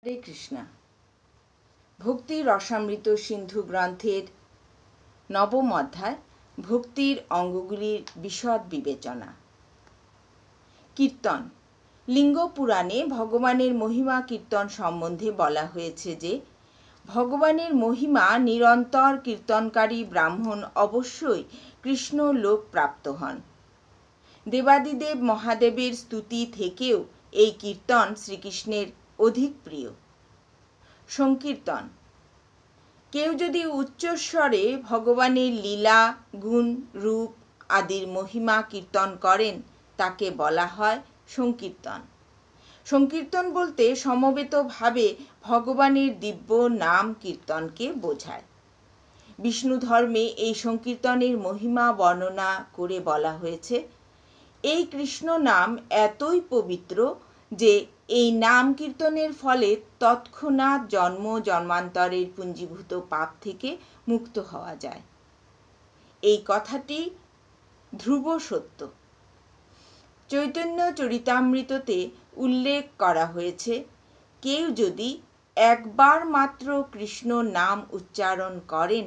হরে কৃষ্ণা। ভক্তি রসামৃত সিন্ধু গ্রন্থের নবম অধ্যায় ভক্তির অঙ্গগুলির বিশদ বিবেচনা। কীর্তন। লিঙ্গ পুরাণে ভগবানের মহিমা কীর্তন সম্বন্ধে বলা হয়েছে যে ভগবানের মহিমা নিরন্তর কীর্তনকারী ব্রাহ্মণ অবশ্যই কৃষ্ণ লোক প্রাপ্ত হন। দেবাদিদেব মহাদেবের স্তুতি থেকেও এই কীর্তন শ্রীকৃষ্ণের অধিক প্রিয়। সংকীর্তন। কেউ যদি উচ্চস্বরে ভগবানের লীলা, গুণ, রূপ আদির মহিমা কীর্তন করেন তাকে বলা হয় সংকীর্তন। সংকীর্তন বলতে সমবেতভাবে ভগবানের দিব্য নাম কীর্তনকে বোঝায়। বিষ্ণু ধর্মে এই সংকীর্তনের মহিমা বর্ণনা করে বলা হয়েছে, এই কৃষ্ণ নাম এতই পবিত্র যে এই নাম কীর্তনের ফলে তৎক্ষণাৎ জন্ম জন্মান্তরের পুঞ্জীভূত পাপ থেকে মুক্ত হওয়া যায়। এই কথাটি ধ্রুব সত্য। চৈতন্য চরিতামৃততে উল্লেখ করা হয়েছে, কেউ যদি একবার মাত্র কৃষ্ণ নাম উচ্চারণ করেন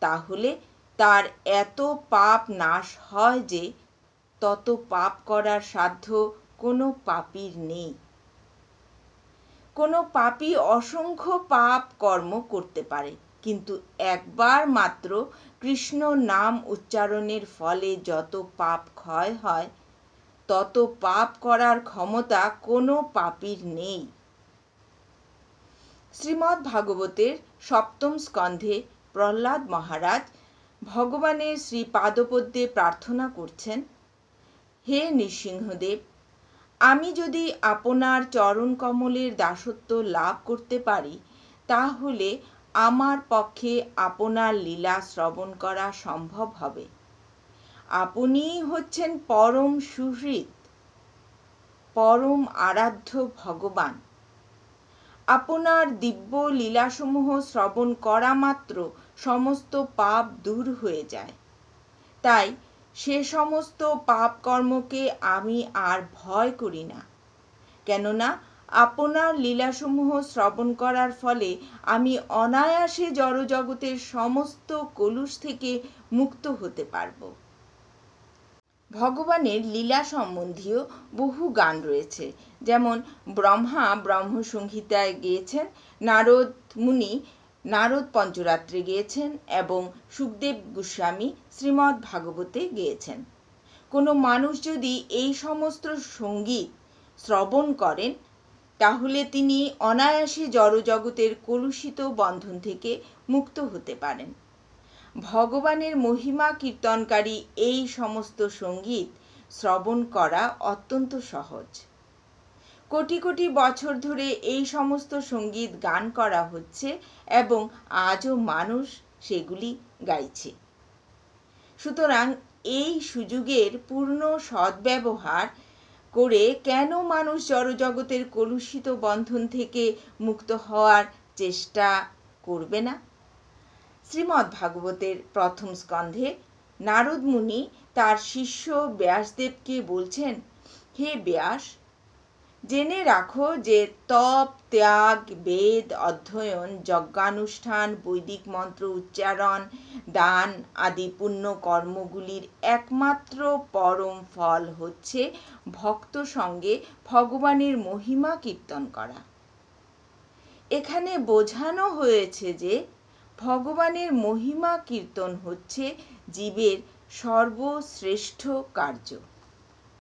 তাহলে তার এত পাপ নাশ হয় যে তত পাপ করার সাধ্য কোনো পাপীর নেই। কোনো পাপী অসংখ্য পাপ কর্ম করতে পারে, কিন্তু একবার মাত্র কৃষ্ণ নাম উচ্চারণের ফলে যত পাপ ক্ষয় হয় তত পাপ করার ক্ষমতা কোনো পাপীর নেই। শ্রীমদ্ ভাগবতের সপ্তম স্কন্ধে প্রহ্লাদ মহারাজ ভগবানের শ্রীপাদপদ্মে প্রার্থনা করছেন, হে নৃসিংহদেব, আমি যদি আপনার চরণ কমলের দাসত্ব লাভ করতে পারি তাহলে আমার পক্ষে আপনার লীলা শ্রবণ করা সম্ভব হবে। আপনিই হচ্ছেন পরম সুহৃদ, পরম আরাধ্য ভগবান। আপনার দিব্য লীলাসমূহ শ্রবণ করা মাত্র সমস্ত পাপ দূর হয়ে যায়। তাই সে সমস্ত পাপ কর্মকে আমি আর ভয় করি না, কেননা আপনার লীলাসমূহ শ্রবণ করার ফলে আমি অনায়াসে জড়জগতের সমস্ত কলুষ থেকে মুক্ত হতে পারব। ভগবানের লীলা সম্বন্ধীয় বহু গান রয়েছে, যেমন ব্রহ্মা ব্রহ্মসংহিতায় গেয়েছেন, নারদ মুনি নারদ পঞ্চরাত্রে গেয়েছেন এবং সুখদেব গোস্বামী শ্রীমদ্ ভাগবতে গেয়েছেন। কোনো মানুষ যদি এই সমস্ত সঙ্গীত শ্রবণ করেন তাহলে তিনি অনায়াসে জড়জগতের কলুষিত বন্ধন থেকে মুক্ত হতে পারেন। ভগবানের মহিমা কীর্তনকারী এই সমস্ত সঙ্গীত শ্রবণ করা অত্যন্ত সহজ। কোটি কোটি বছর ধরে এই সমস্ত সঙ্গীত গান করা হচ্ছে এবং আজও মানুষ সেগুলি গাইছে। সুতরাং এই সুযোগের পূর্ণ সদ্ব্যবহার করে কেন মানুষ জড়জগতের কলুষিত বন্ধন থেকে মুক্ত হওয়ার চেষ্টা করবে না? শ্রীমদ্ ভাগবতের প্রথম স্কন্ধে নারদ মুনি তার শিষ্য ব্যাসদেবকে বলছেন, হে ব্যাস, জেনে রাখো যে তপ, ত্যাগ, বেদ অধ্যয়ন, যজ্ঞানুষ্ঠান, বৈদিক মন্ত্র উচ্চারণ, দান আদি পুণ্য কর্মগুলির একমাত্র পরম ফল হচ্ছে ভক্ত সঙ্গে ভগবানের মহিমা কীর্তন করা। এখানে বোঝানো হয়েছে যে ভগবানের মহিমা কীর্তন হচ্ছে জীবের সর্বশ্রেষ্ঠ কার্য।